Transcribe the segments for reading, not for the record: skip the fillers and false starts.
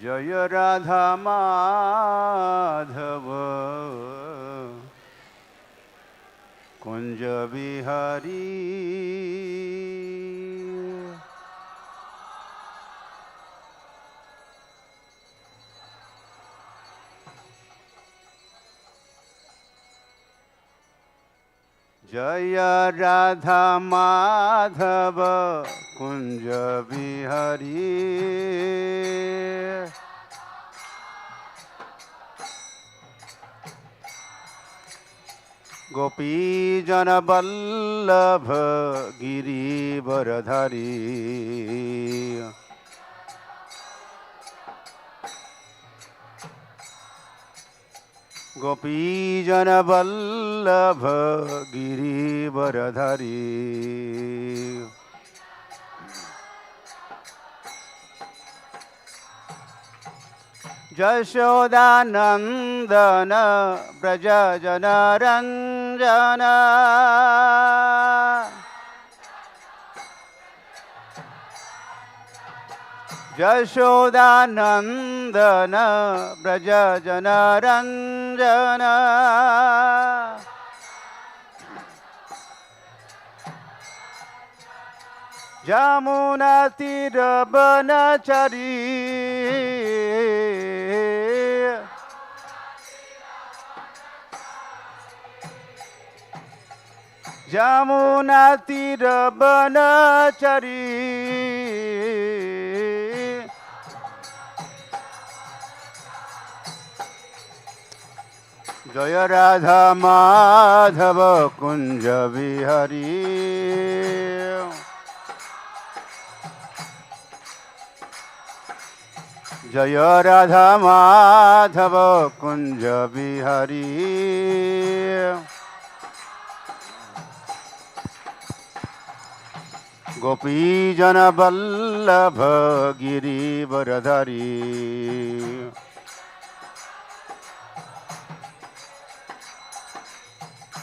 जय राधा माधव कुंज बिहारी। जय राधा माधव कुंज बिहारी। गोपी जन वल्लभ गिरिवरधारी। गोपी जन वल्लभ गिरिवरधारी। यशोदानंदन व्रज जनरंजन। यशोदानंदन व्रज जनरंजन। जमुना तीर बनचरी। जमुना तीर बनचरी। जय राधा माधव कुंज बिहारी। जय राधा माधव कुंज बिहारी। गोपी जन वल्लभ गिरिवरधारी।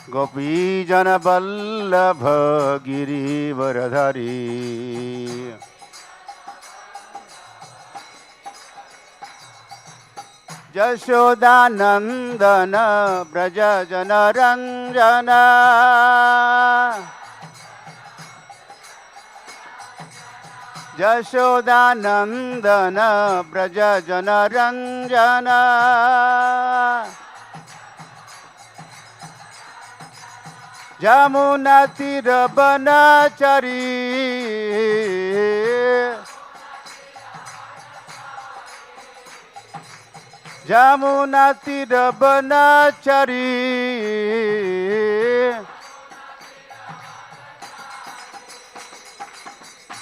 गोपी जन वल्लभ गिरिवरधारी। यशोदानंदन व्रज जनरंजन। यशोदानंदन व्रज जनरंजन। जमुना तीर बनचरी। जमुना तीर बनचरी।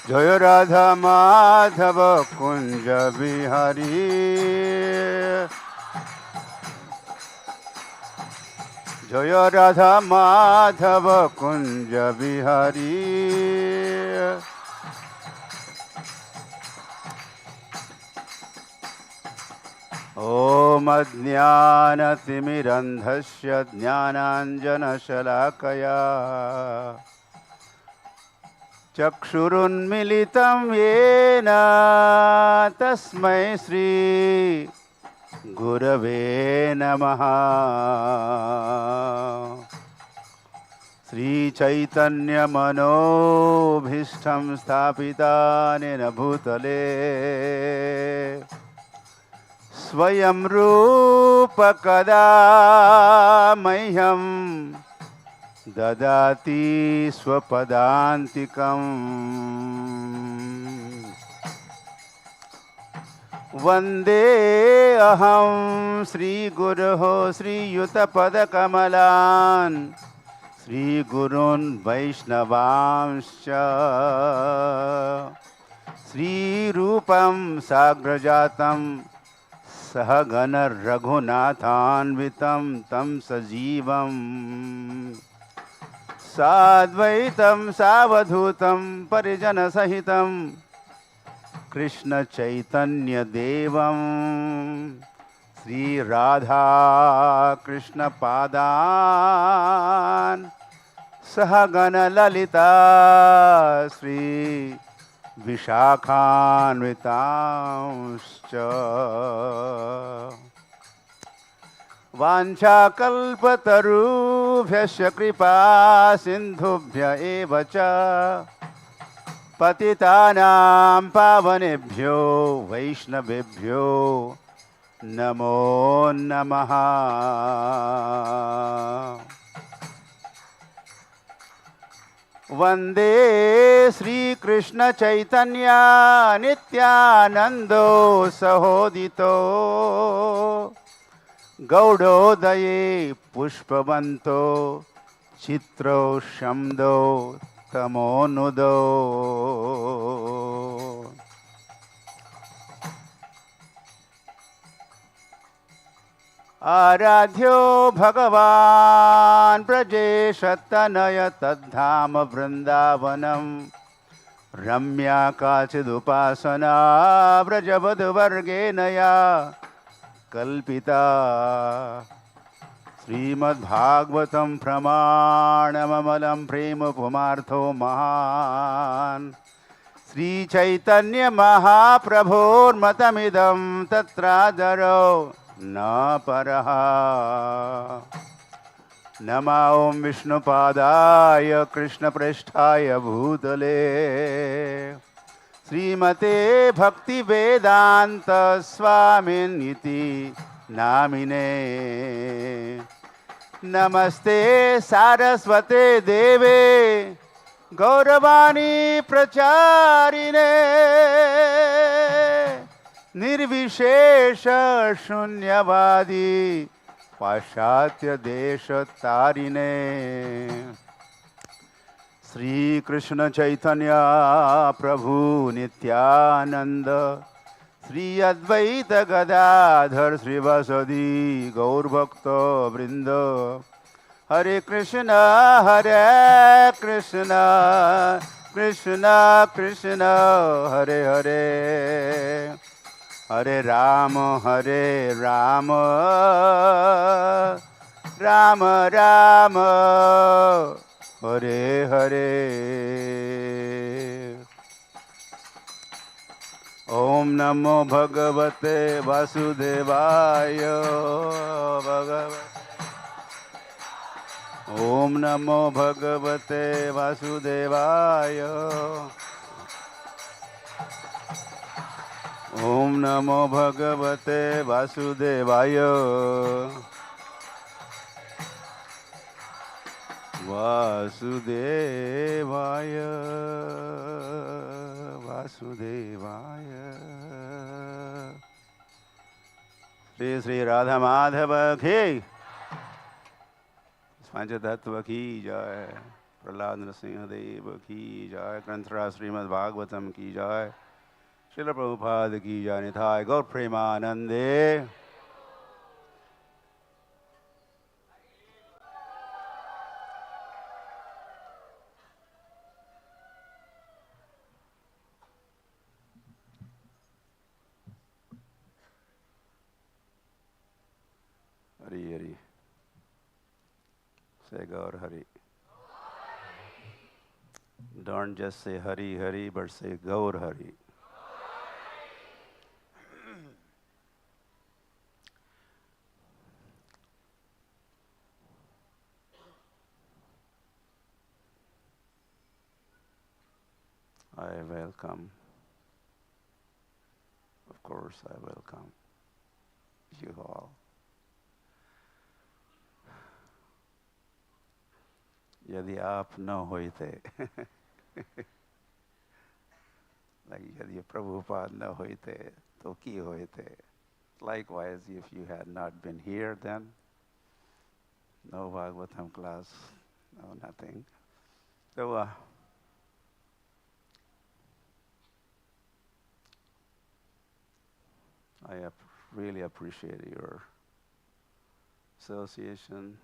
जय राधा माधव कुंज बिहारी। जय राधा माधव कुंज बिहारी। ओम अज्ञानतिमिरन्धस्य ज्ञानाञ्जनशलाकया चक्षुरुन्मिलितं येन तस्मै श्री गुरवे नमः। श्रीचैतन्यमनोभीष्टं स्थापितानेन भूतले स्वयं रूप कदा मह्यं ददाति स्वपदान्तिकम्। वन्दे अहं श्रीगुरोः श्रीयुतपदकमलान् श्रीगुरून् वैष्णवांश्च श्रीरूपं साग्रजातं सहगण रघुनाथान्वितं तं सजीवं साद्वैतं सावधूतं परिजनसहितं कृष्ण चैतन्य देवं श्री राधा कृष्ण पादान् सहगण ललिता श्री विशाखान्वितांश्च वाञ्छाकल्पतरुभ्यश्च कृपा सिन्धुभ्य एव च पतितानां पावनेभ्यो वैष्णवेभ्यो नमो नमः। वन्दे श्रीकृष्ण चैतन्य नित्यानन्दो सहोदितो गौडोदये पुष्पवन्तो चित्रो शम्दो तमोनुदो आराध्यो भगवान् ब्रजेशतनय तद्धाम वृन्दावनं रम्या काचिदुपासना व्रजवधुवर्गेण या कल्पिता। श्रीमद् भागवतं प्रमाणममलं प्रेम पुमार्थो महान् श्रीचैतन्य महाप्रभोर्मतमिदं तत्रादरो न परः। नमो ॐ विष्णुपादाय कृष्णप्रेष्ठाय भूतले श्रीमते भक्तिवेदान्त स्वामिनिति नामिने। नमस्ते सारस्वते देवे गौरवाणी प्रचारिणे निर्विशेष शून्यवादी पाश्चात्य देश तारिणे। श्री कृष्ण चैतन्य प्रभु नित्यानंद श्री अद्वैत गदाधर श्रीवासदि गौरभक्त वृंद हरे कृष्ण कृष्ण कृष्ण हरे हरे हरे राम राम राम हरे हरे। ओम नमो भगवते वासुदेवाय ओम नमो भगवते वासुदेवाय ओम नमो भगवते वासुदेवाय वासुदेवाय वासुदेवाय। श्री श्री राधा माधव की पंचतत्व की जय। प्रहलाद नरसिंहदेव की जय। ग्रंथराज श्रीमद् भागवतम की जय। श्रील प्रभुपाद की जय। निताय गौर प्रेमानंदे। Hari Hari. Say Gaur Hari. Don't just say Hari Hari, but say Gaur Hari. I welcome. Of course, I welcome you all. यदि आप न होते यदि प्रभुपाद न होते तो की होते. Likewise, if you had not been here, then no Bhagavatam class, no nothing. So I really appreciate your association.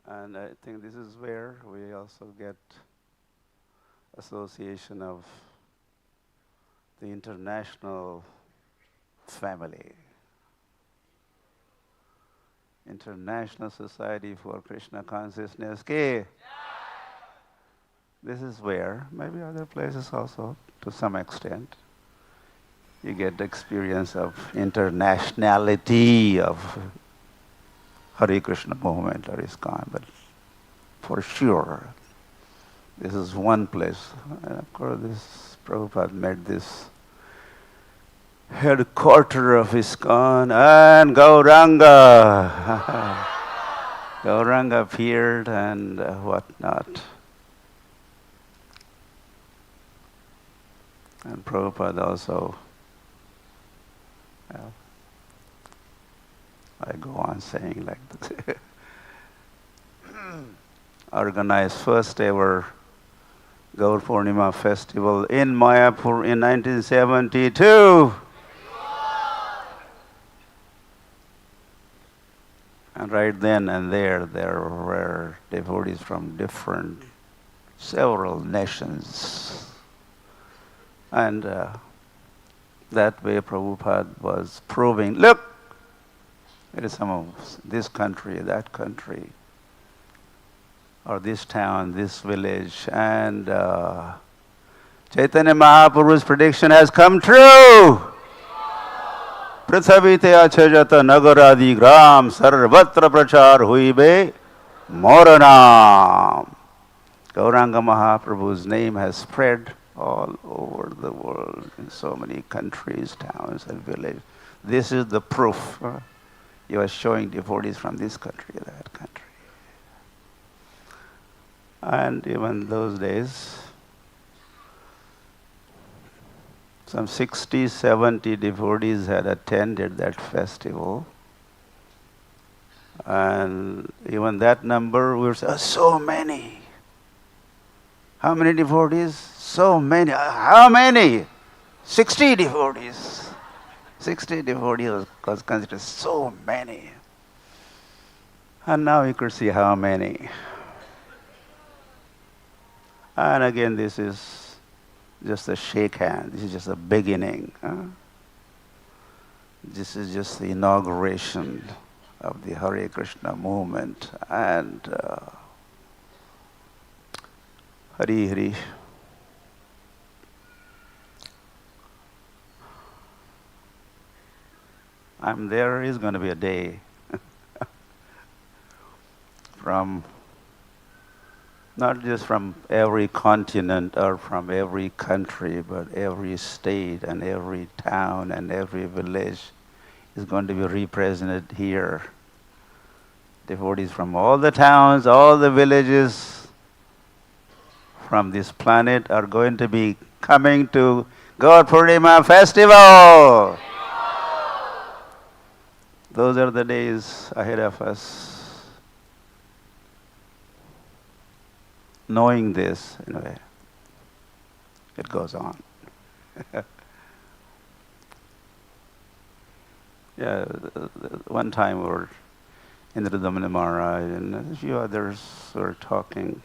And I think this is where we also get association of the international family. International Society for Krishna Consciousness के this is where, maybe other places also, to some extent, you get the experience of internationality of Hare Krishna movement or ISKCON, but for sure, this is one place. And of course, this Prabhupada made this headquarter of ISKCON, and Gauranga. Gauranga appeared and whatnot. And Prabhupada also, well, I go on saying like this. Organized first ever Gaur Purnima festival in Mayapur in 1972. And right then and there were devotees from several nations. And that way Prabhupada was proving, look, it is some of this country, that country, or this town, this village, and Chaitanya Mahaprabhu's prediction has come true. Prithvite achajata nagaradi gram sarvatra prachar huibe moranam. Gauranga Mahaprabhu's name has spread all over the world in so many countries, towns and villages. This is the proof. He was showing devotees from this country, that country. And even those days, some 60, 70 devotees had attended that festival. And even that number, we were saying, so many. How many devotees? So many. How many? 60 devotees. 60 devotees was considered so many. And now you could see how many. And again, this is just a shake hand. This is just a beginning. This is just the inauguration of the Hare Krishna movement. And Hari Hari. There is going to be a day from, not just from every continent or from every country, but every state and every town and every village is going to be represented here. Devotees from all the towns, all the villages from this planet are going to be coming to Gaur Purnima festival. Those are the days ahead of us. Knowing this, in a way, it goes on. Yeah, one time we were Indradamani Maharaj and a few others were talking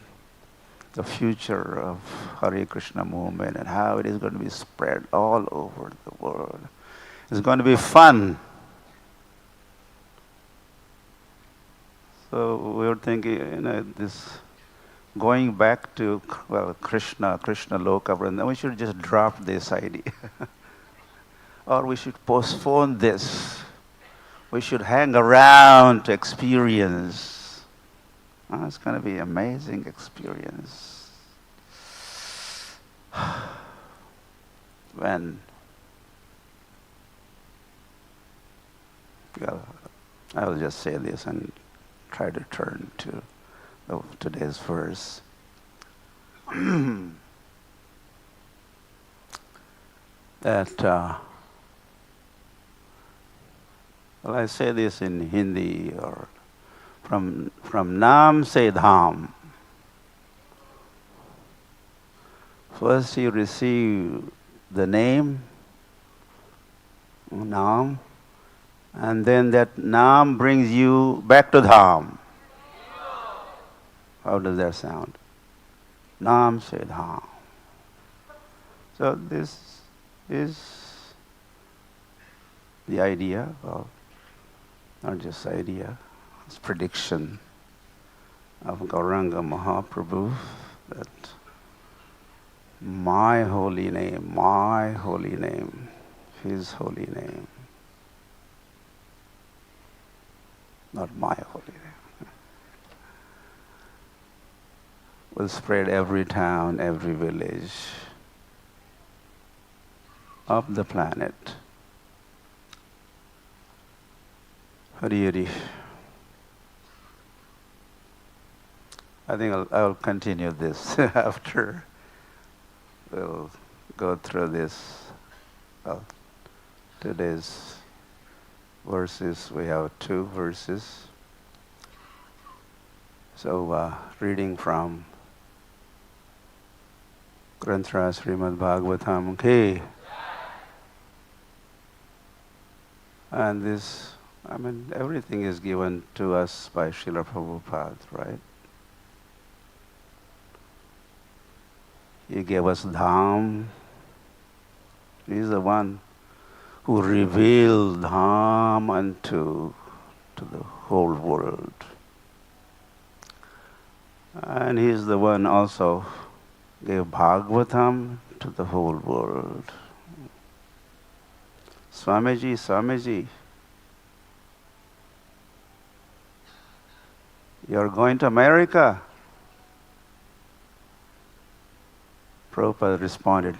the future of Hare Krishna movement and how it is going to be spread all over the world. It's going to be fun. So we were thinking, this going back to, Krishna Loka Vrindavan, we should just drop this idea. Or we should postpone this. We should hang around to experience. It's going to be an amazing experience. When, I will just say this and try to turn to today's verse. That, I say this in Hindi, or from Naam se Dham. First you receive the name, Naam, and then that Naam brings you back to Dham. How does that sound? Naam se Dham. So this is the idea of, not just idea, it's prediction of Gauranga Mahaprabhu that my holy name, my holy name, His holy name, not my holy name, will spread every town, every village of the planet. Hari Hari. I think I'll continue this after we'll go through this. Well, today's verses, we have 2 verses. So, reading from Granthra Srimad Bhagavatam Ki. And this, everything is given to us by Srila Prabhupada, right? He gave us Dham. He is the one who revealed Dham to the whole world. And he is the one also gave Bhagavatam to the whole world. Swamiji, you're going to America? Prabhupada responded,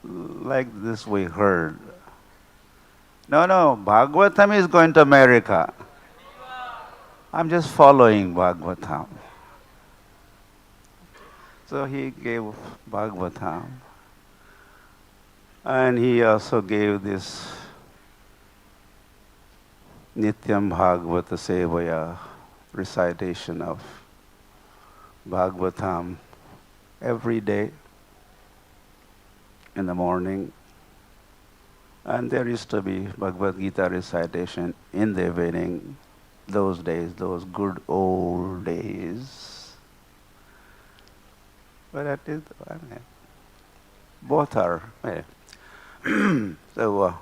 like this we heard. No, Bhagavatam is going to America. I'm just following Bhagavatam. So he gave Bhagavatam. And he also gave this Nityam Bhagavata Sevaya recitation of Bhagavatam every day in the morning. And there used to be Bhagavad Gita recitation in the evening, those days, those good old days. But that is, both are. So,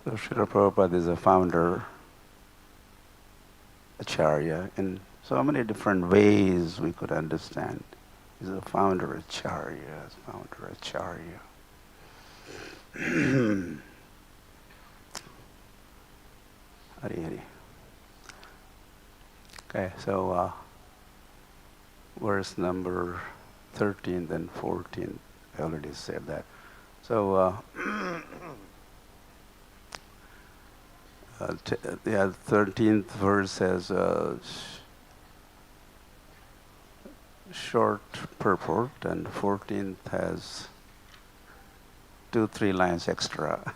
Srila Prabhupada is a founder, Acharya, in so many different ways we could understand. He's a founder Acharya, Hari Hari. Okay, so verse number 13 and 14, I already said that. So, the 13th verse has a short purport, and 14th has 2-3 lines extra.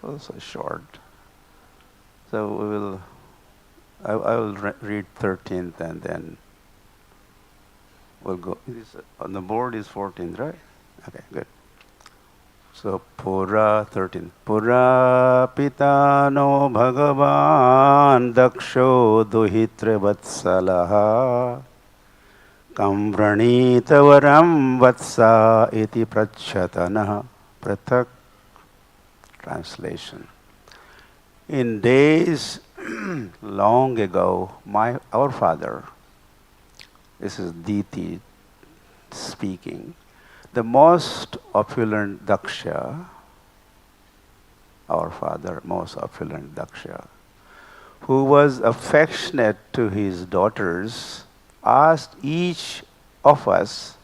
Also short. So I will read 13th and then we'll go. On the board is 14th, right? Okay, good. So Pura 13. Pura pitano bhagavan daksho duhitre vatsalaha kamvranitavaram vatsa iti prachatana. Prathak translation. In days long ago, our father, this is Diti speaking, the most opulent Daksha, our father, most opulent Daksha, who was affectionate to his daughters, asked each of us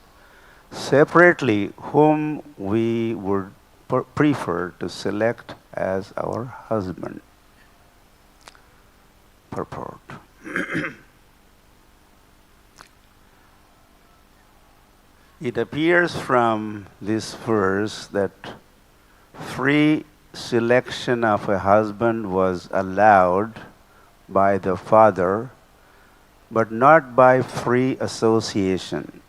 separately whom we would prefer to select as our husband. Purport. It appears from this verse that free selection of a husband was allowed by the father, but not by free association.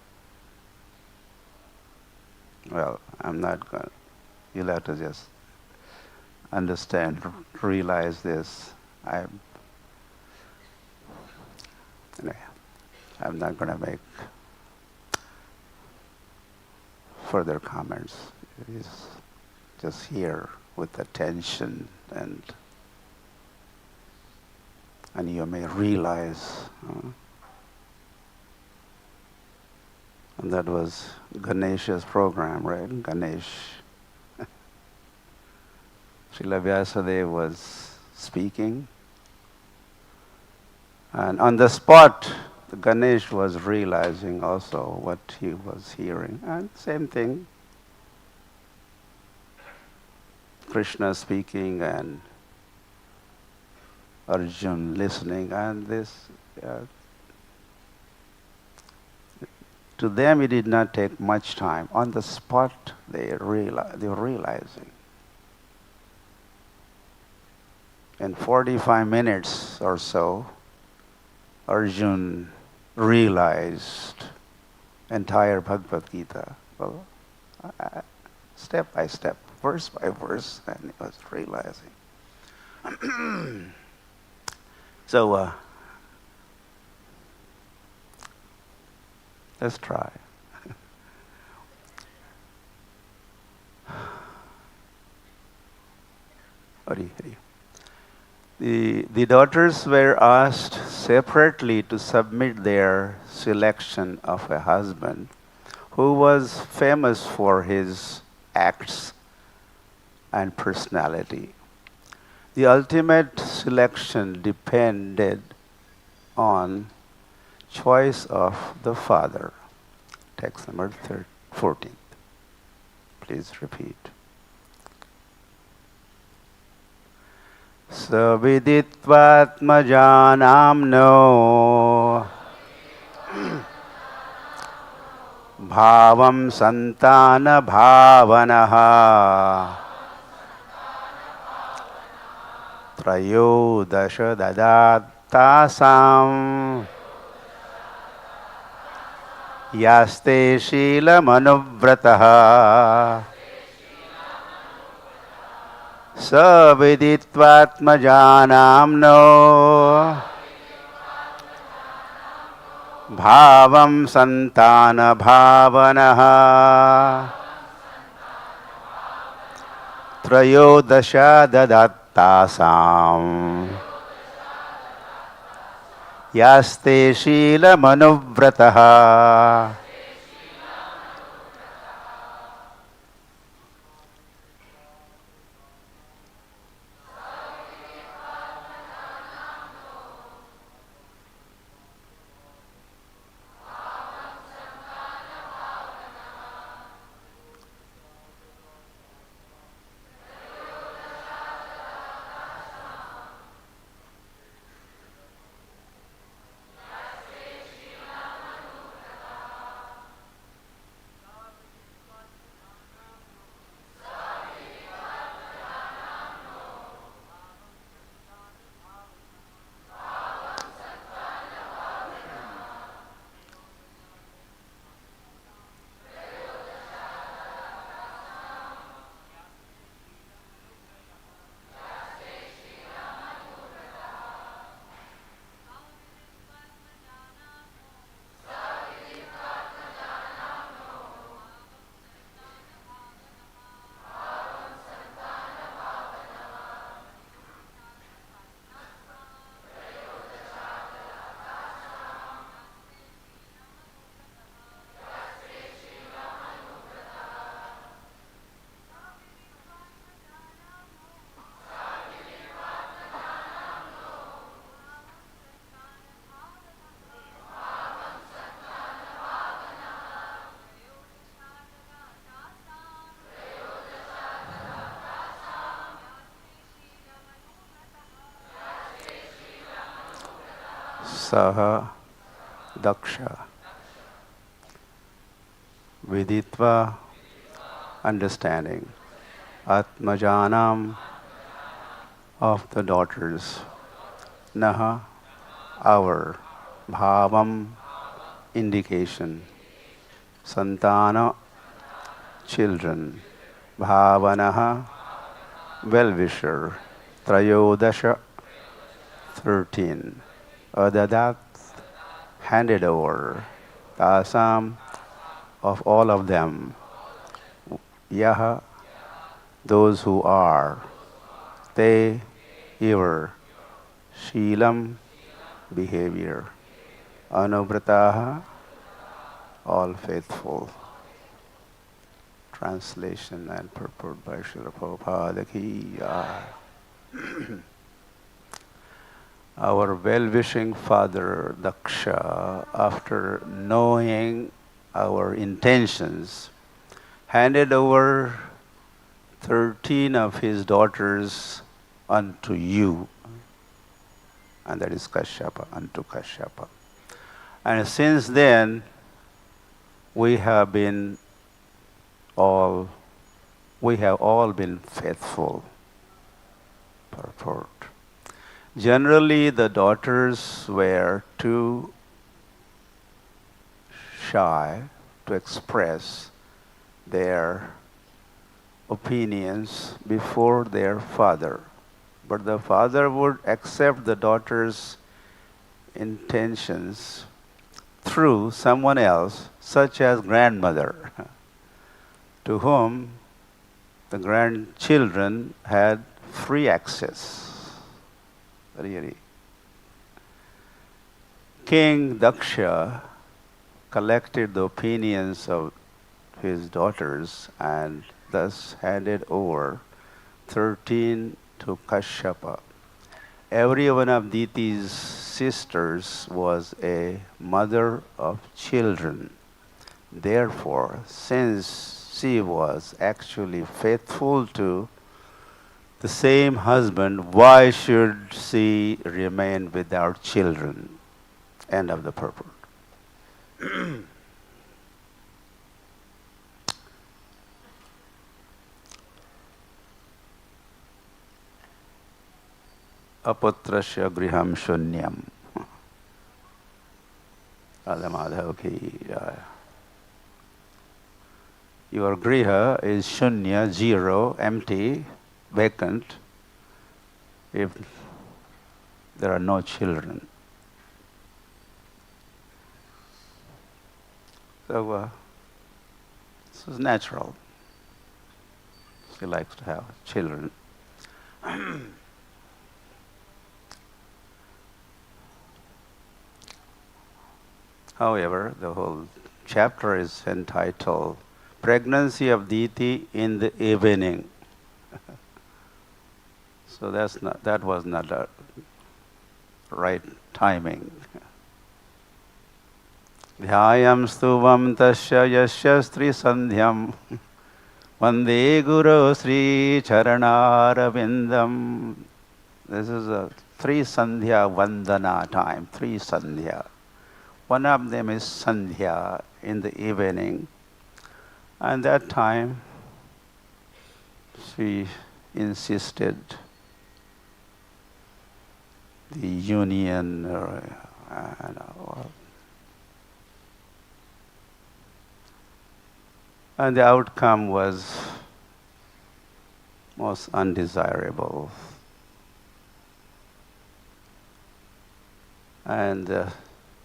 Well, I'm not going to, you'll have to just understand, realize this. I'm not going to make further comments. It's just here with attention and and you may realize. And that was Ganesha's program, right? Ganesh. Srila Vyasadeva was speaking, and on the spot, Ganesh was realizing also what he was hearing. And same thing, Krishna speaking and Arjun listening, and this, to them it did not take much time. On the spot, they were realizing. In 45 minutes or so, Arjun realized entire Bhagavad Gita. Well, step by step, verse by verse, and he was realizing. So, let's try. The daughters were asked separately to submit their selection of a husband who was famous for his acts and personality. The ultimate selection depended on choice of the father. Text number 14. Please repeat. Saviditvatmajanamno bhavam santana bhavanaha trayodasha dadattasam yaste shila manuvrataha saviditvatmajanamno bhavam santana bhavanaha trayodasha dadattasam yaste shila manuvrataha. Saha Daksha Viditva understanding Atmajanam of the daughters Naha our Bhavam indication Santana children Bhavanaha well-wisher Trayodasha 13 Adadat handed over Tasam of all of them Yaha those who are Te ever Sheelam, behavior. Anubrataha, all faithful. Translation and purport by Srila Prabhupada Ki Jai. Our well-wishing father Daksha, after knowing our intentions, handed over 13 of his daughters unto you, and that is Kashyapa, unto Kashyapa. And since then, we have all been faithful. Purport. Generally, the daughters were too shy to express their opinions before their father. But the father would accept the daughter's intentions through someone else, such as grandmother, to whom the grandchildren had free access. Really. King Daksha collected the opinions of his daughters and thus handed over 13 to Kashyapa. Every one of Diti's sisters was a mother of children. Therefore, since she was actually faithful to the same husband, why should she remain without children? End of the purport. Aputrasya griham shunyam. Radha Madhav ki jai. Your griha is shunya, zero, empty, vacant, if there are no children. So this is natural. She likes to have children. However, the whole chapter is entitled Pregnancy of Diti in the Evening. So that was not the right timing. Dhyayam stuvam tasya yasya stri sandhyam vande guru sri charanaravindam. This is a 3 sandhya vandana time, 3 sandhya. One of them is sandhya in the evening. And that time she insisted the union and the outcome was most undesirable. And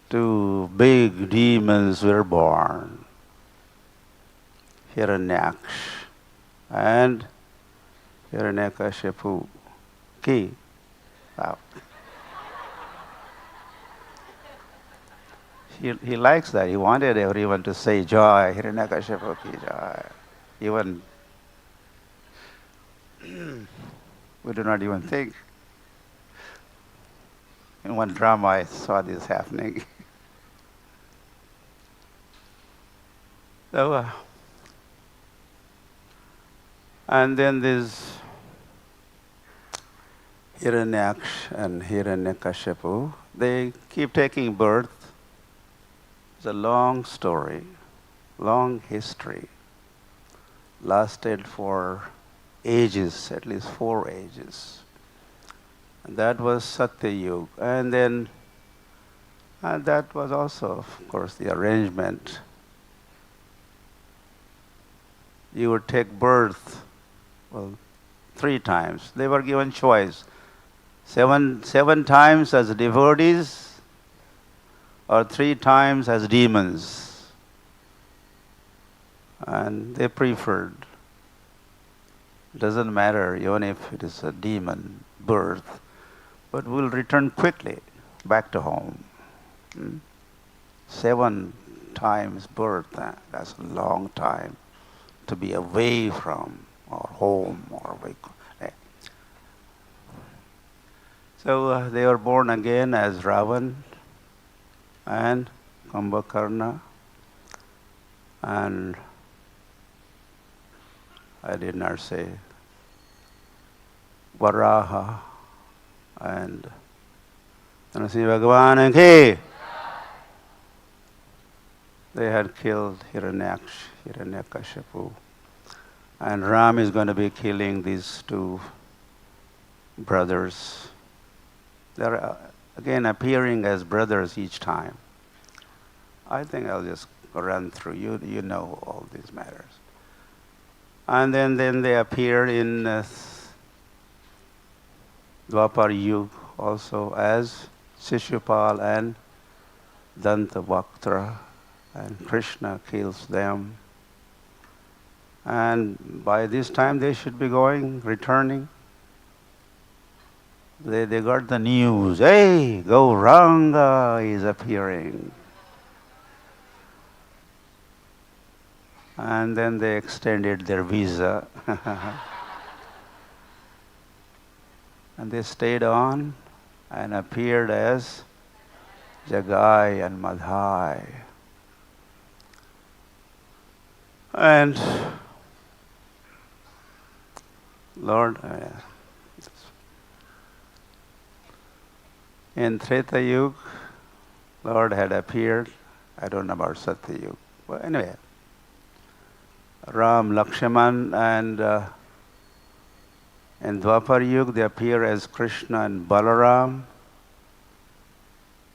2 big demons were born, Hiranyaksh and Hiranyakashipu. Wow. He likes that. He wanted everyone to say joy, Hiranyakashipu ki joy. Even we do not even think. In one drama I saw this happening. So, and then this Hiranyaksh and Hiranyakashipu, they keep taking birth. It's a long story, long history, lasted for ages, at least 4 ages. And that was Satya Yuga. And then that was also, of course, the arrangement. You would take birth, 3 times. They were given choice. 7 times as devotees or 3 times as demons. And they preferred. Doesn't matter even if it is a demon birth, but we'll return quickly back to home. 7 times birth, that's a long time to be away from our home or away. So they were born again as Ravan and Kumbhakarna, and I did not say Varaha and Narasimha Bhagavan ki. They had killed Hiranyakashipu, and Ram is going to be killing these 2 brothers. They're again appearing as brothers each time. I think I'll just run through. You know all these matters. And then they appear in Dwapar Yuga also as Shishupal and Dantavaktra, and Krishna kills them. And by this time they should be returning. They got the news, hey, Gauranga is appearing. And then they extended their visa. And they stayed on and appeared as Jagai and Madhai. And Lord, in Treta Yuga, Lord had appeared. I don't know about Satya Yuga. But anyway, Ram, Lakshman, and in Dwapar Yuga they appear as Krishna and Balaram.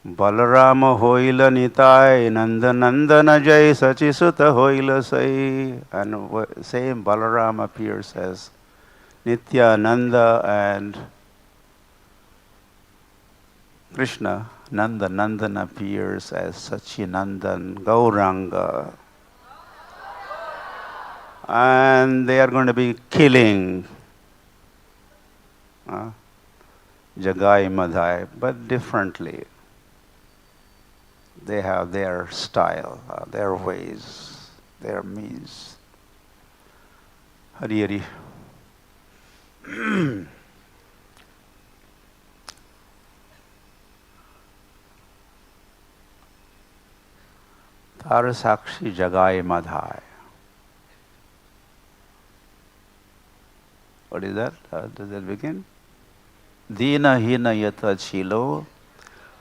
Balarama hoila nitai, Nanda Nandana jai, Sachisuta hoila sai. And same Balaram appears as Nityananda, and Krishna, Nandan appears as Sachinandan, Gauranga. And they are going to be killing Jagai Madhai, but differently. They have their style, their ways, their means. Hari Hari. Tarasakshi Jagai Madhai. What is that? How does that begin? Dina hina yata chilo,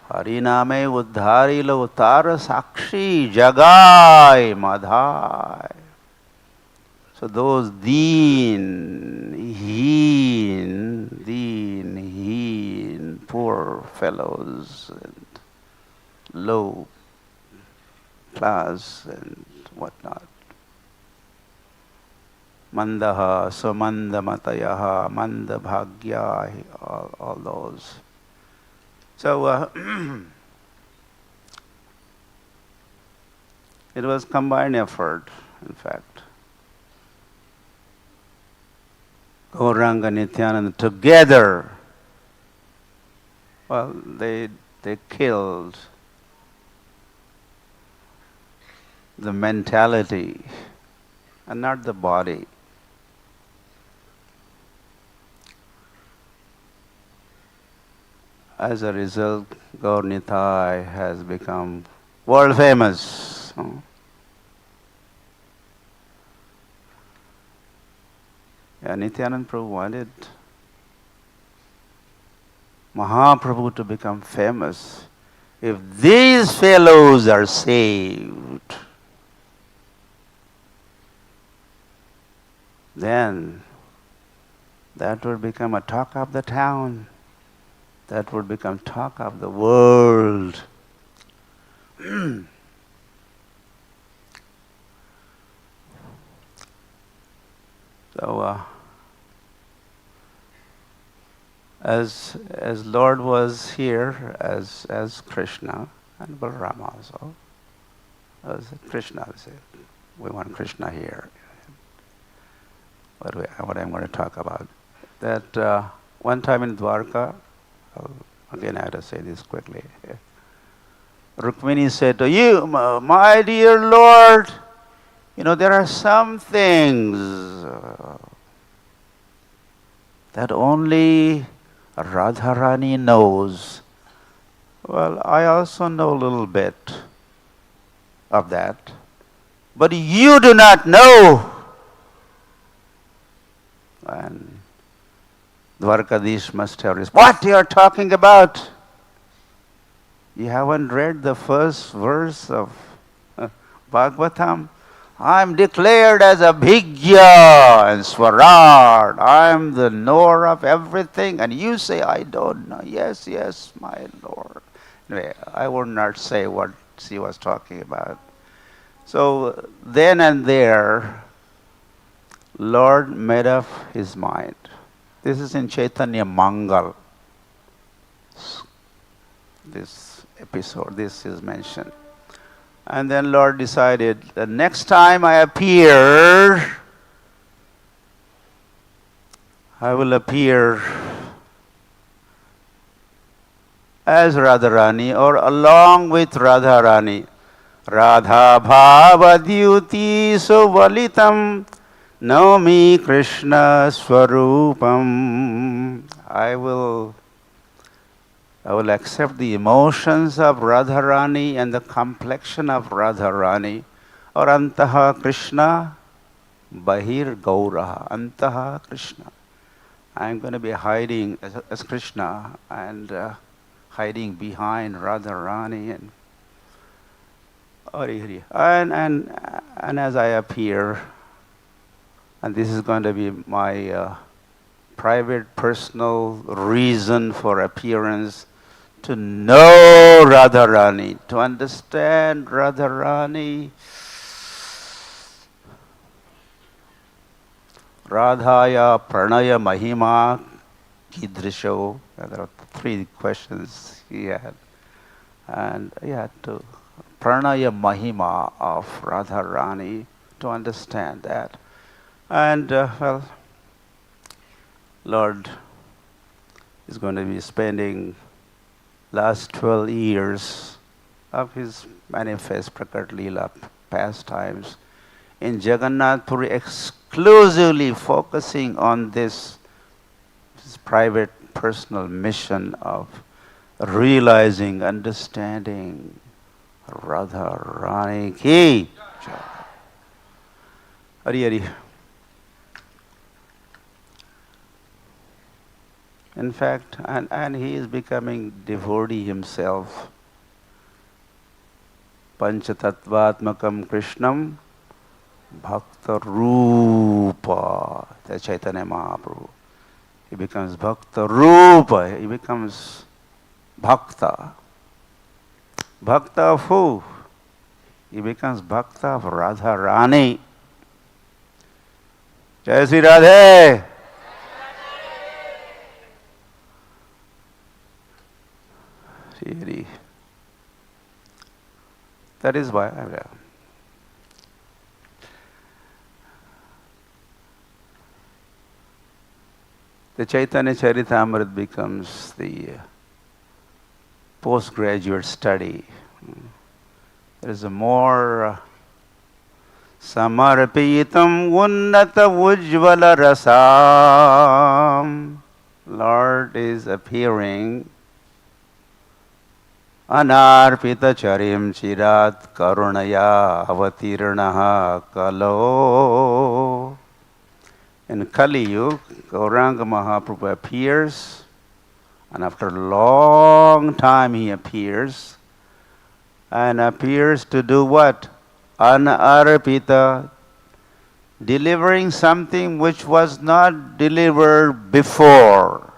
hariname uddharilo tarasakshi Jagai Madhai. So those deen, poor fellows and low class and whatnot. Mandaha, Sumanda Matayaha, Manda Bhagya, all those. So it was combined effort, in fact. Gauranga, Nityananda together, well, they killed the mentality and not the body. As a result, Gaur Nitai has become world famous. Yeah, Nityananda Prabhu wanted Mahaprabhu to become famous. If these fellows are saved, then that would become a talk of the town. That would become talk of the world. So, as Lord was here as Krishna and Balarama also, as Krishna said, we want Krishna here. What I'm going to talk about. That one time in Dwarka, Again, I have to say this quickly. Rukmini said to you, my dear Lord, there are some things that only Radharani knows. Well, I also know a little bit of that, but you do not know. And Dwarkadish must have responded, what you are talking about? You haven't read the first verse of Bhagavatam? I'm declared as a Bhigya and Swarad. I'm the knower of everything. And you say, I don't know. Yes, yes, my Lord. Anyway, I would not say what she was talking about. So then and there, Lord made up his mind. This is in Chaitanya Mangal. This episode, this is mentioned. And then Lord decided, the next time I appear, I will appear as Radharani or along with Radharani. Radha Bhavadyuti Suvalitam Naumi Krishna Swarupam. I will accept the emotions of Radharani and the complexion of Radharani. Or Antaha Krishna, Bahir Gauraha. Antaha Krishna. I'm going to be hiding as Krishna and hiding behind Radharani and as I appear, and this is going to be my private, personal reason for appearance, to know Radharani, to understand Radharani. Radhaya Pranaya Mahima Kidrisho. There are 3 questions he had. And he had to Pranaya Mahima of Radharani, to understand that. And Lord is going to be spending last 12 years of his manifest Prakat Leela pastimes in Jagannath Puri, exclusively focusing on this private personal mission of realizing, understanding Radharani ki. Hari Hari. In fact, and he is becoming devotee himself. Panchatattvatmakam Krishnam Bhakta Rupa. That's Chaitanya Mahaprabhu. He becomes Bhakta Rupa. He becomes Bhakta. Bhakta of who? He becomes Bhakta of Radharani. Jai Sri Radhe. Really. That is why the Chaitanya Charitamrita becomes the postgraduate study. There is a more Samarpitam Unnata Ujjvala Rasam. Lord is appearing Anarpita Charim Chirat Karunaya Avatiranaha Kalo. In Kali Yuga, Gauranga Mahaprabhu appears, and after a long time he appears, and appears to do what? Anarpita, delivering something which was not delivered before.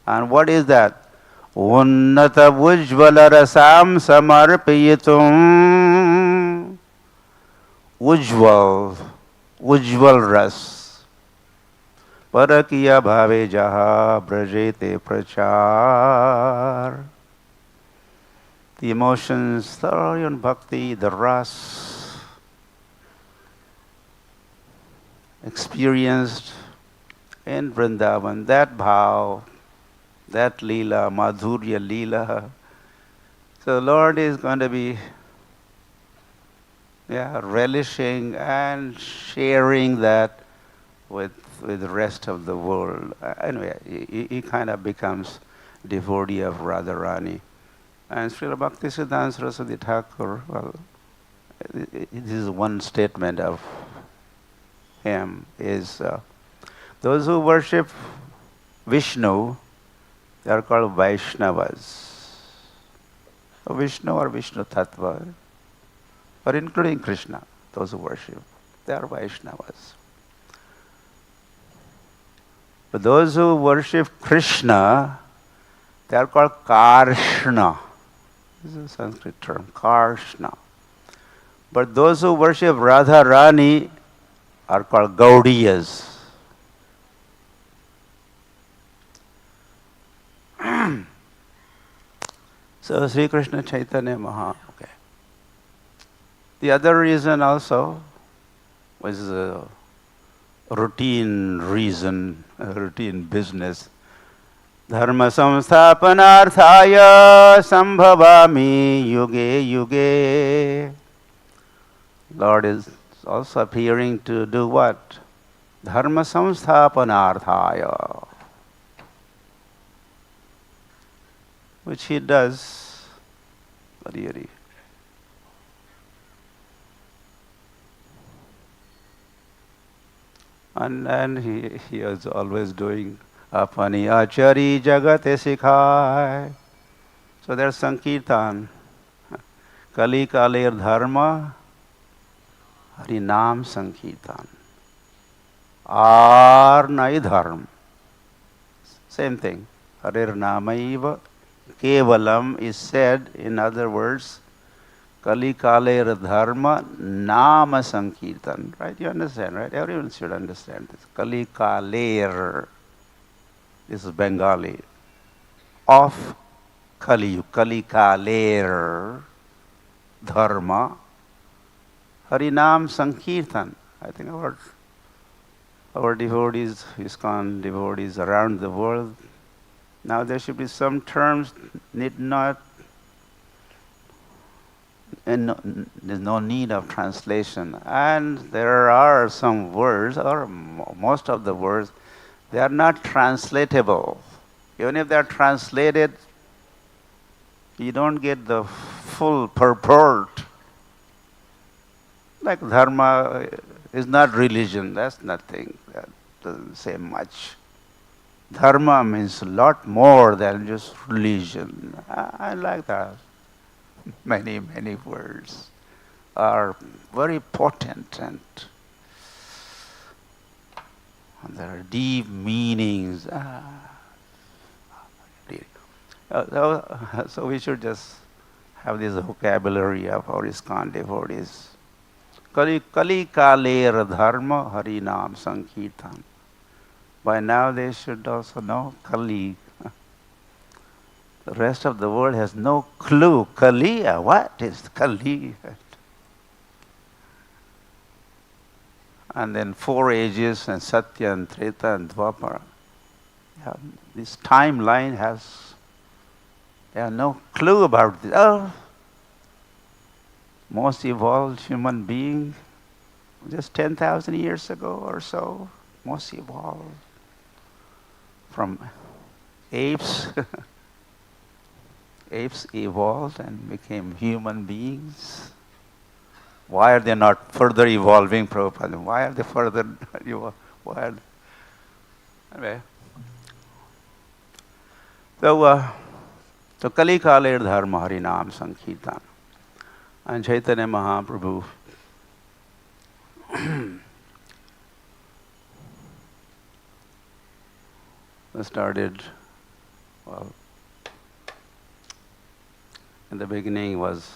And what is that? Unnata Ujjvala Rasam Samarpayitum. Ujjval Ras. Parakiya Bhave Jaha Brajete Prachar. The emotions, the bhakti, the ras, experienced in Vrindavan, that bhav that Leela, Madhurya Leela. So Lord is going to be relishing and sharing that with the rest of the world. Anyway, he kind of becomes devotee of Radharani. And Srila Bhaktisiddhanta Saraswati Thakur, well, this is one statement of him, is those who worship Vishnu, they are called Vaishnavas. Vishnu or Vishnu Tattva, or including Krishna, those who worship, they are Vaishnavas. But those who worship Krishna, they are called Karshna. This is a Sanskrit term, Karshna. But those who worship Radharani are called Gaudiyas. So Sri Krishna Chaitanya Maha. Okay. The other reason also was a routine reason, a routine business. Dharma samsthapanarthaya sambhavami yuge yuge. Lord is also appearing to do what? Dharma samsthapanarthaya. Which he does, really. And he is always doing apani achari jagate sikhai. So there's Sankirtan. Kali kalir dharma, harinam Sankirtan. Ar nai dharma. Same thing. Harir namaiva. Kevalam is said, in other words, Kali Kaler Dharma Nama Sankirtan. Right? You understand, right? Everyone should understand this. Kali Kaler. This is Bengali. Of Kali, Kali Kaler Dharma Harinam Sankirtan. I think our devotees, ISKCON devotees around the world, now there should be some terms there's no need of translation. And there are some words, or most of the words, they are not translatable. Even if they are translated, you don't get the full purport. Like dharma is not religion, that's nothing. That doesn't say much. Dharma means a lot more than just religion. I like that. Many, many words are very potent and there are deep meanings. So we should just have this vocabulary of our ISKCON devotees. Kali kaler dharma harinam sankirtan. By now they should also know Kali. The rest of the world has no clue. Kali, what is Kali? And then 4 ages, and Satya and Treta and Dwapara. This timeline they have no clue about this. Oh, most evolved human being, just 10,000 years ago or so, most evolved. From apes, apes evolved and became human beings. Why are they not further evolving, Prabhupada? Why are they further evolved? Anyway. So Kali Kaler Dharma Harinam Sankirtan. And Chaitanya Mahaprabhu started, well, in the beginning was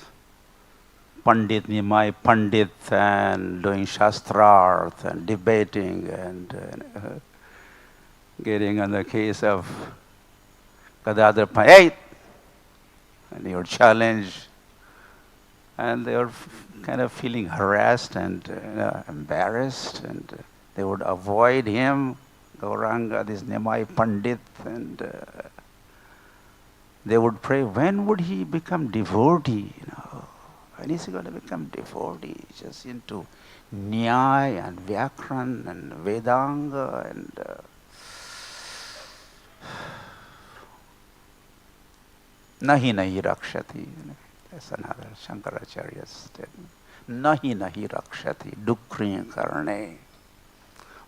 Pandit, Nimai Pandit, and doing Shastrarth and debating and getting on the case of Gadadhar Pandit. And they were challenged, and they were kind of feeling harassed and embarrassed, and they would avoid him. Gauranga, this Nimai Pandit, and they would pray, when would he become devotee? When is he going to become devotee? Just into Nyaya and Vyakran and Vedanga and Nahi nahi rakshati. That's another Shankaracharya's statement. Nahi nahi rakshati dukkhriya karne.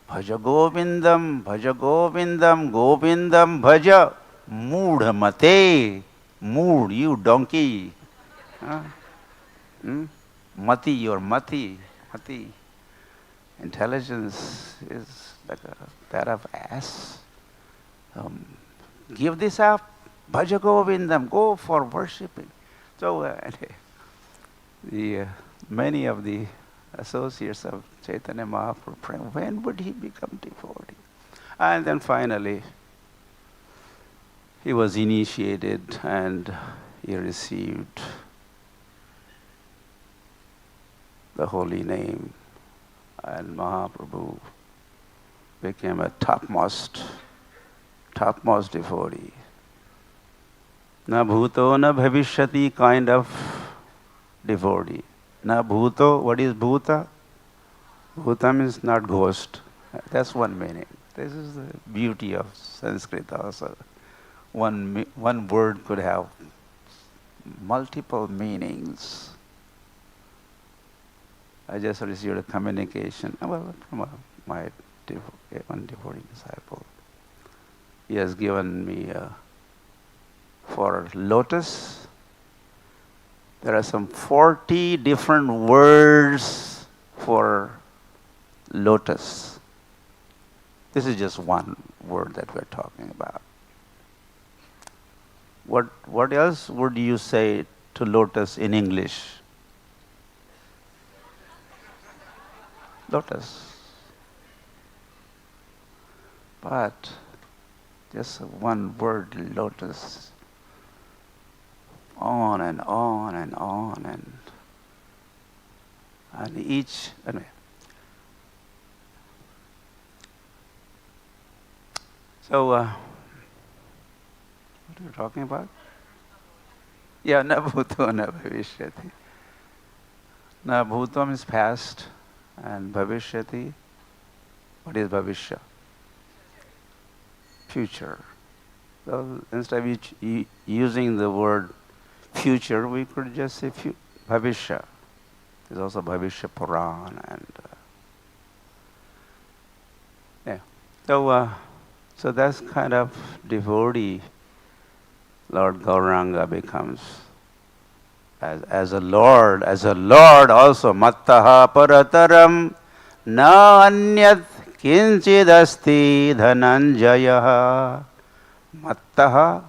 Bhaja govindam, govindam bhaja mood mate. Mood, you donkey. Huh? Mati, your mati. Intelligence is like that of ass. Give this up. Bhaja govindam, go for worshipping. So many of the associates of Chaitanya Mahaprabhu praying, when would he become devotee? And then finally, he was initiated and he received the holy name, and Mahaprabhu became a topmost devotee. Na bhuto na bhavishyati kind of devotee. Na bhuto, what is bhuta? Bhuta means not ghost. That's one meaning. This is the beauty of Sanskrit also. One word could have multiple meanings. I just received a communication from my one devotee disciple. He has given me for lotus, there are some 40 different words for lotus. This is just one word that we're talking about. What else would you say to lotus in English? Lotus. But just one word, lotus. On and on and on and each anyway. So what are you talking about? Yeah, na bhuto na bhavishyati. Na bhutam is past and bhavishyati. What is bhavishya? Future. So instead of using the word future, we could just say bhavishya. There's also bhavishya Puran and yeah. So that's kind of devotee Lord Gauranga becomes as a Lord also. Mattaha parataram na anyat kinchid asti dhananjaya. Mattaha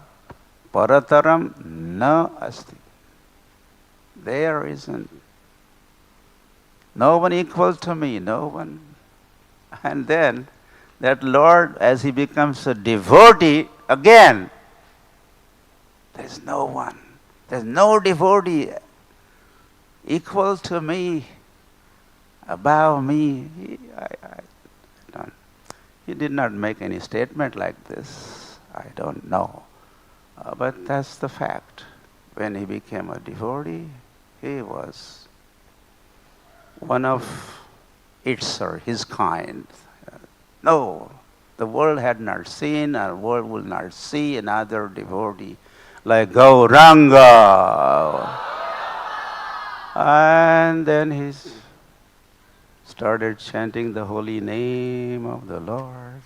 parataram na asti. There isn't no one equal to me, no one. And then that Lord, as he becomes a devotee, again, there's no one. There's no devotee equal to me, above me. He did not make any statement like this. I don't know. But that's the fact. When he became a devotee, he was one of its or his kind. No, the world had not seen, and the world will not see another devotee like Gauranga. And then he started chanting the holy name of the Lord.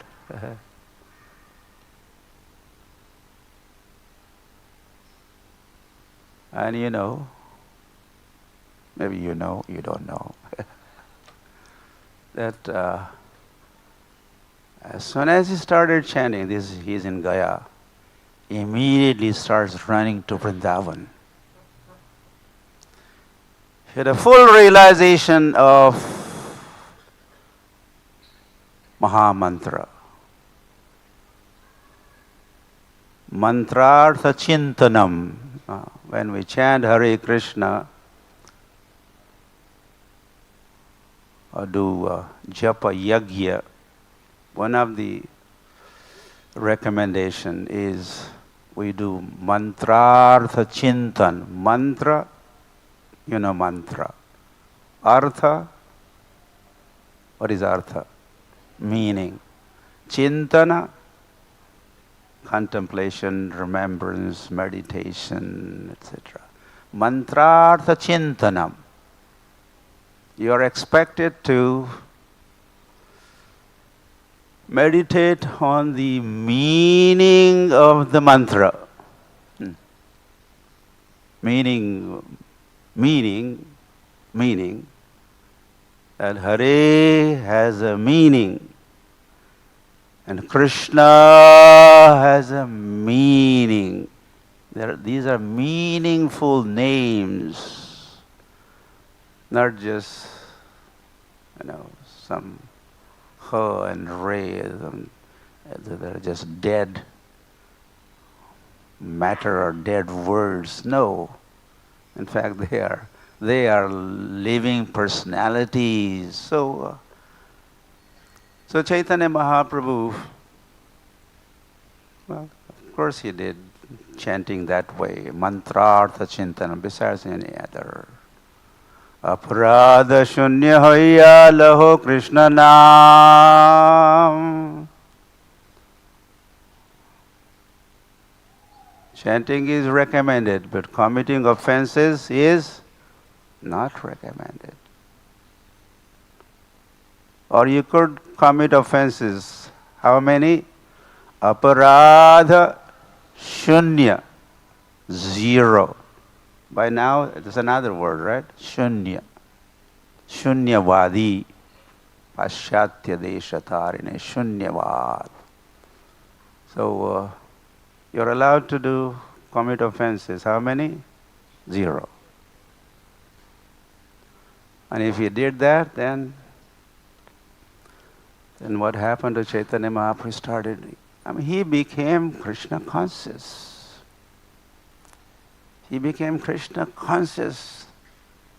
And you know, maybe you know, you don't know, that as soon as he started chanting, he's in Gaya, immediately starts running to Vrindavan. He had a full realization of Mahamantra. Mantrartha Chintanam. When we chant Hare Krishna or do Japa Yagya, one of the recommendation is we do mantrartha chintan. Mantra, you know mantra. Artha, what is artha? Meaning. Chintana, contemplation, remembrance, meditation, etc. Mantrartha chintanam. You are expected to meditate on the meaning of the mantra. Meaning that Hare has a meaning and Krishna has a meaning. These are meaningful names, not just, some Ha and Re. They're just dead matter or dead words. No. In fact, they are living personalities. So Chaitanya Mahaprabhu, well, of course he did chanting that way, mantrartha chintanam, besides any other. Aparadha shunya hoya laho Krishna naam. Chanting is recommended, but committing offenses is not recommended. Or you could commit offenses. How many? Aparadha shunya, 0. By now, there's another word, right? Shunya. Shunyavadi. Paschatya deshatarine. Shunyavad. So, you're allowed to commit offenses. How many? 0. And if you did that, then what happened to Chaitanya Mahaprabhu? He became Krishna conscious. He became Krishna conscious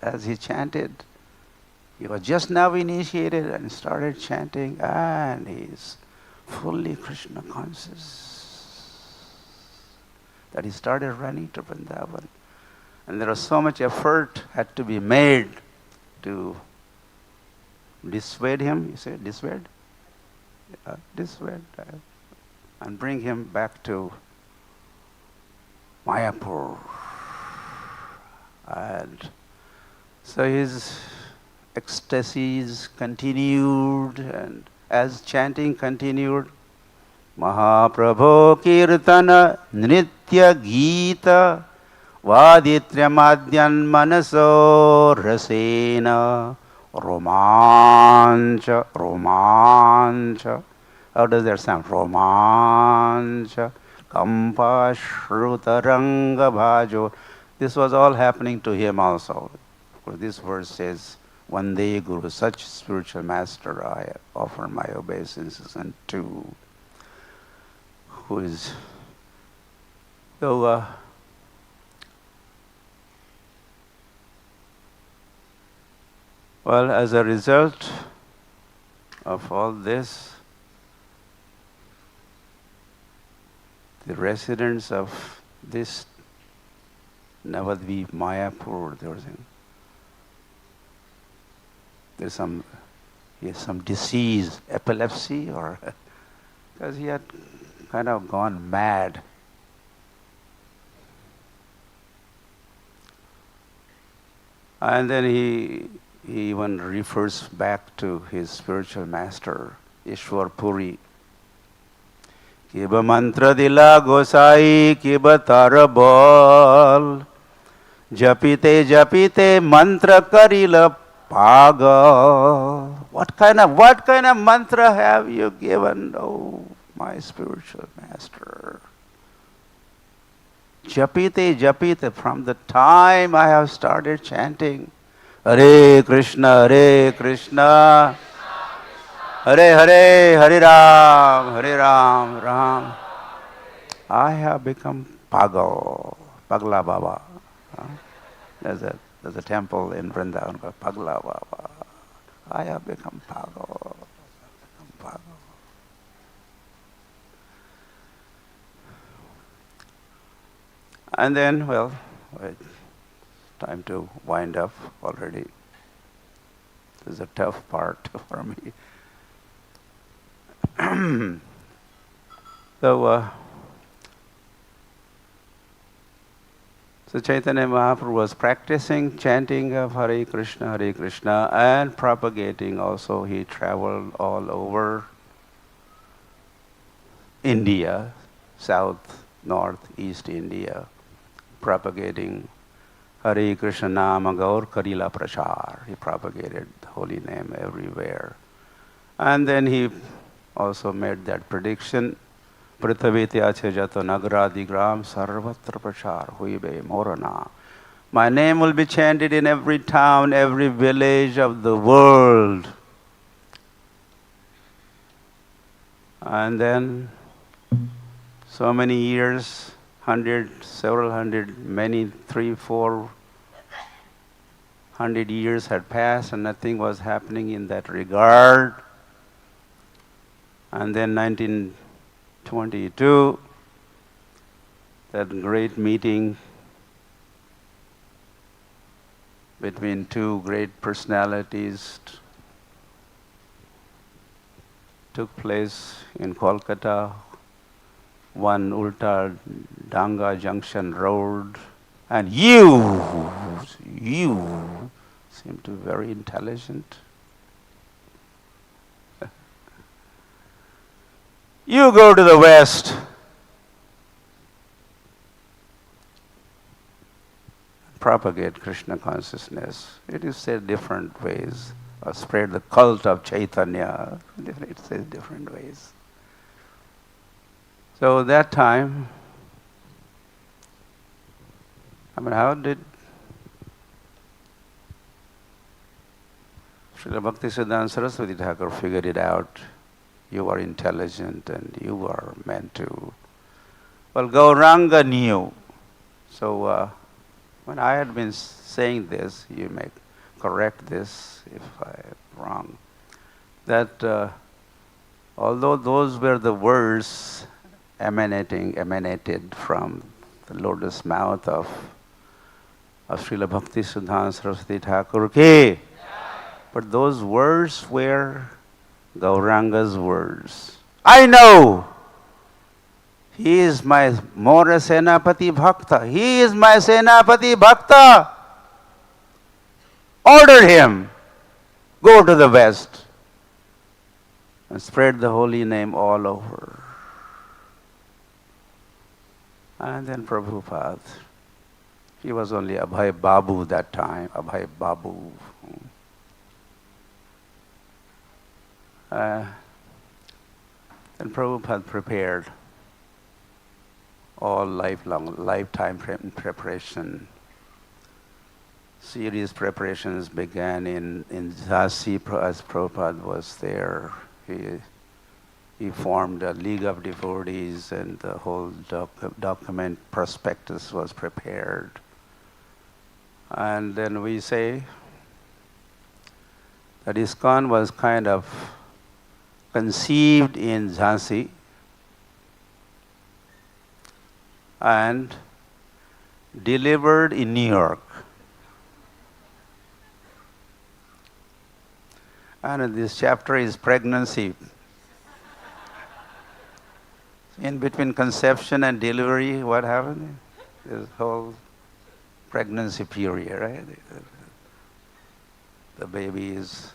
as he chanted. He was just now initiated and started chanting, and he's fully Krishna conscious. That he started running to Vrindavan. And there was so much effort had to be made to dissuade him. You say dissuade? Dissuade. And bring him back to Mayapur. And so his ecstasies continued, and as chanting continued, Mahaprabho Kirtana Nritya Gita Vaditya Madhyan Manaso Rasena Romancha. How does that sound? Romancha Kampa Shrutaranga Bhajo. This was all happening to him also. Of course, this verse says, Vande Guru, such spiritual master I offer my obeisances unto. Who is so well, as a result of all this, the residents of this Navadvip, Mayapur, there's some disease, epilepsy, or because he had kind of gone mad. And then he even refers back to his spiritual master, Ishwar Puri. Kiba mantra dila gosai, kiba tarabal, japite mantra karila paga. What kind of mantra have you given, oh my spiritual master? Japite, from the time I have started chanting, Hare Krishna, Hare Krishna, Hare Hare, Hare Ram, Ram. I have become Pagla Baba. There's a temple in Vrindavan called Pagla Baba. I have become Pago. And then, well, time to wind up already. This is a tough part for me. So Chaitanya Mahaprabhu was practicing chanting of Hare Krishna, and propagating also. He traveled all over India, south, north, east India, propagating Hare Krishna Nama Gaur Karila Prachar. He propagated the holy name everywhere. And then he also made that prediction, Prithaviti Ache Jato Nagradigram Sarvatra Prachar Huibe Morana. My name will be chanted in every town, every village of the world. And then so many years, several hundred, many 300-400 years had passed, and nothing was happening in that regard. And then 1922, that great meeting between two great personalities took place in Kolkata, one Ulta Danga Junction Road, and you seem to be very intelligent. You go to the West. Propagate Krishna consciousness. It is said different ways. Or spread the cult of Chaitanya. It says different ways. So that time, how did Srila Bhaktisiddhanta Saraswati Thakur figured it out? You are intelligent and you are meant to. Well, Gauranga knew. So when I had been saying this, you may correct this if I am wrong, that although those were the words emanated from the lotus mouth of Srila Bhaktisiddhanta Saraswati Thakur ki, but those words were Gauranga's words. I know he is my Mora Senapati Bhakta. He is my Senapati Bhakta. Order him. Go to the West and spread the holy name all over. And then Prabhupada, he was only Abhay Babu that time, Abhay Babu. Then Prabhupada prepared all lifetime preparation. Serious preparations began in Jhansi as Prabhupada was there. He formed a League of Devotees, and the whole document prospectus was prepared. And then we say that ISKCON was kind of conceived in Jhansi and delivered in New York. And this chapter is pregnancy. In between conception and delivery, what happened? This whole pregnancy period, right? The baby is,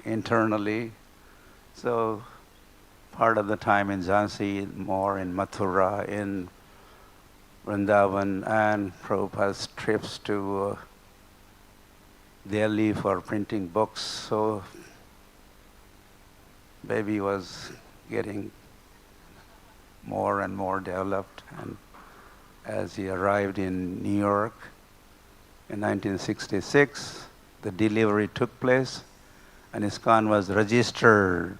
internally. So part of the time in Jhansi, more in Mathura, in Vrindavan, and Prabhupada's trips to Delhi for printing books. So baby was getting more and more developed, and as he arrived in New York in 1966, the delivery took place and ISKCON was registered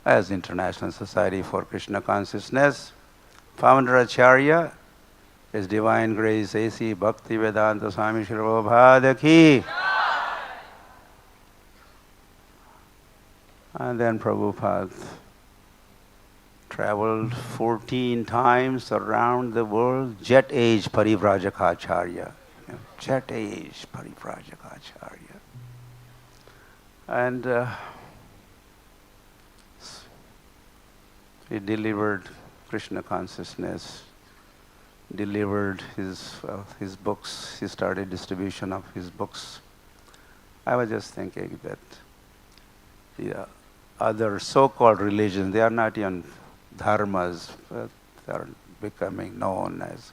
as International Society for Krishna Consciousness. Founder Acharya, His Divine Grace A.C. Bhaktivedanta Swami Prabhupada ki. And then Prabhupada traveled 14 times around the world, jet age Parivrajaka jet age Parivrajaka. And he delivered Krishna consciousness, delivered his books. He started distribution of his books. I was just thinking that the other so-called religions, they are not even dharmas, but they are becoming known as,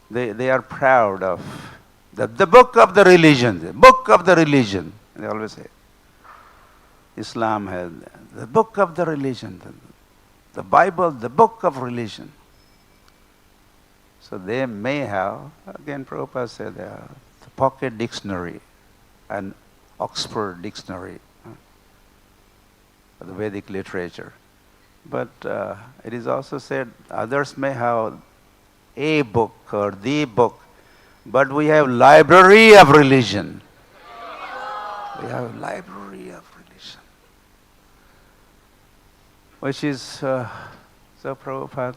they are proud of the book of the religion, the book of the religion. They always say, Islam has the book of the religion, the Bible, the book of religion. So they may have, again Prabhupada said, the pocket dictionary and Oxford dictionary, the Vedic literature. But it is also said others may have a book or the book, but we have library of religion. We have library of religion, which is so Prabhupada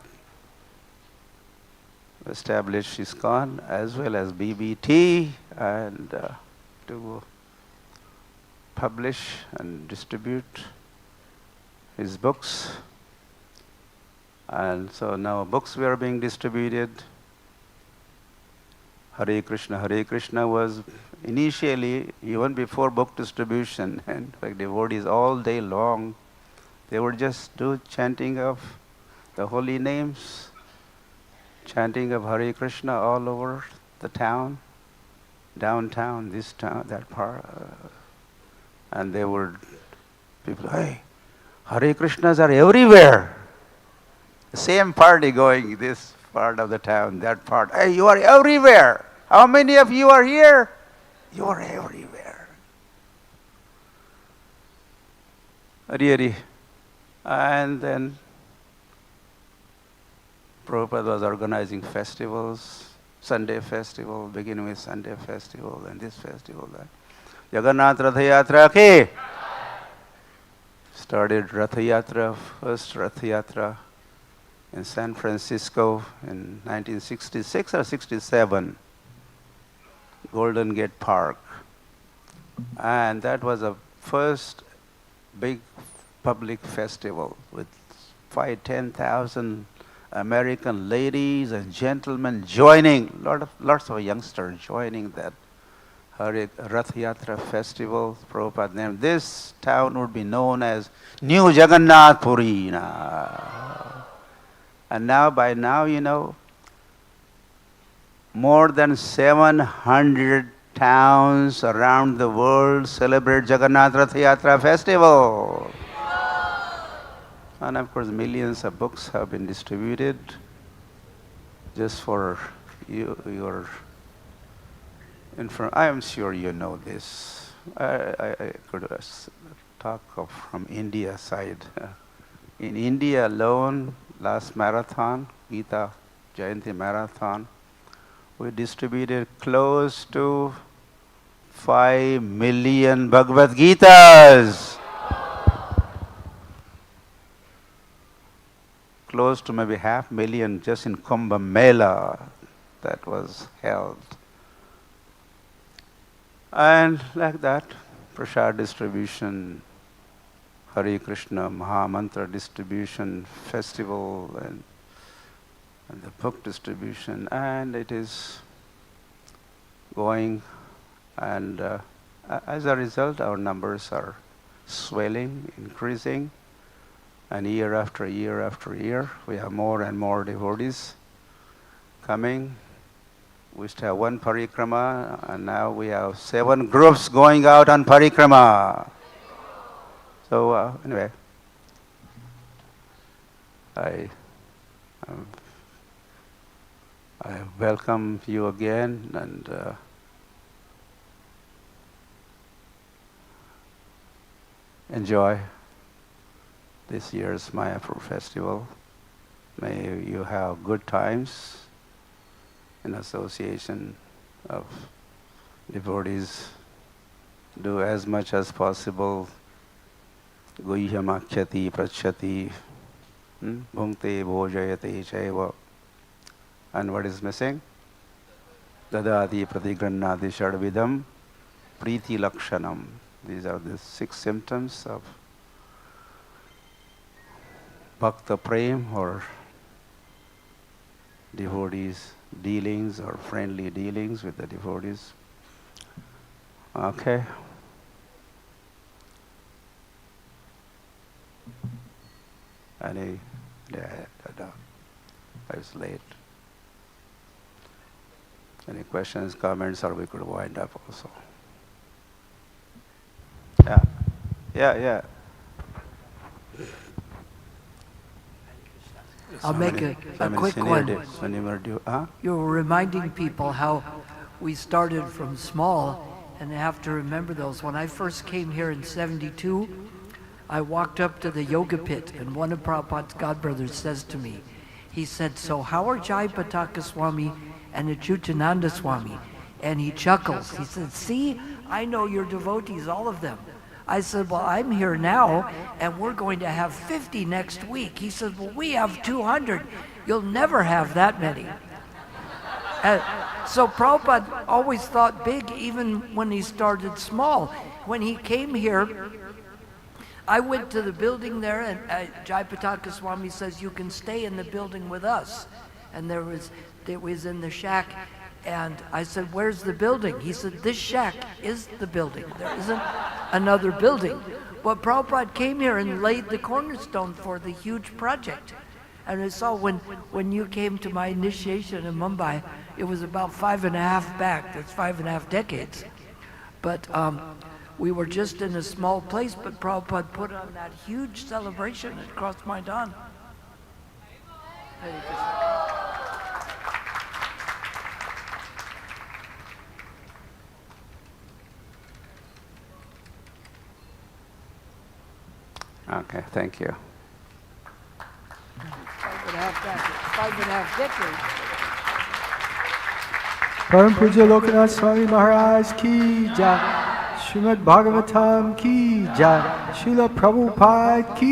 established ISKCON as well as BBT, and to publish and distribute his books. And so now books were being distributed. Hare Krishna was initially, even before book distribution, and in fact devotees all day long, they would just do chanting of the holy names, chanting of Hare Krishna all over the town, downtown, this town, that part. And they would, people, hey, Hare Krishnas are everywhere. The same party going this part of the town, that part. Hey, you are everywhere. How many of you are here? You are everywhere. Hari. And then Prabhupada was organizing festivals, Sunday festival, beginning with Sunday festival, and this festival, that. Jagannath Ratha Yatra ke. Started Ratha Yatra, first Ratha Yatra in San Francisco in 1966 or 67, Golden Gate Park. And that was a first big public festival with 10,000 American ladies and gentlemen joining, lots of youngsters joining that Rath Yatra festival. Prabhupada named this town would be known as New Jagannath Puri. And now, by now, you know, more than 700 towns around the world celebrate Jagannath Rath Yatra festival. And of course, millions of books have been distributed. Just for your information, I am sure you know this. I could talk from India side. In India alone, last marathon, Gita Jayanti marathon, we distributed close to 5 million Bhagavad Gitas. Close to maybe 500,000 just in Kumbh Mela that was held. And like that, prasad distribution, Hare Krishna Maha Mantra distribution, festival, and the book distribution, and it is going, and as a result our numbers are swelling, increasing, and year after year after year we have more and more devotees coming. We used to have one parikrama, and now we have 7 groups going out on parikrama. So anyway, I welcome you again, and enjoy this year's Mayapur festival. May you have good times in association of devotees. Do as much as possible Guhyamakhyati Prachyati Bhungte bhojayate chaiva. And what is missing? Dadadi pratigrannadi shadvidam priti lakshanam. These are the 6 symptoms of bhakta prem, or devotees' dealings or friendly dealings with the devotees. Okay. I was late. Any questions, comments, or we could wind up also? Yeah. I'll make a quick one. Huh? You were reminding people how we started from small, and they have to remember those. When I first came here in '72, I walked up to the yoga pit, and one of Prabhupada's godbrothers says to me, he said, "So how are Jayapataka Swami and Achyutananda Swami?" And he chuckles. He said, "See, I know your devotees, all of them." I said, "Well, I'm here now, and we're going to have 50 next week." He said, "Well, we have 200. You'll never have that many." So Prabhupada always thought big, even when he started small. When he came here, I went to the building there, and Jayapataka Swami says, "You can stay in the building with us." And it was in the shack. And I said, "Where's the building?" He said, "This shack is the building. There isn't another building." But Prabhupada came here and laid the cornerstone for the huge project. And I saw when you came to my initiation in Mumbai, it was about 5.5 back. That's 5.5 decades. But we were just in a small place, but Prabhupada put on that huge celebration at Cross Maidan. Okay, thank you. 5.5 decades. Param Puja Lokanath Swami Maharaj ki jai. Srimad Bhagavatam ki jai. Srila Prabhupada ki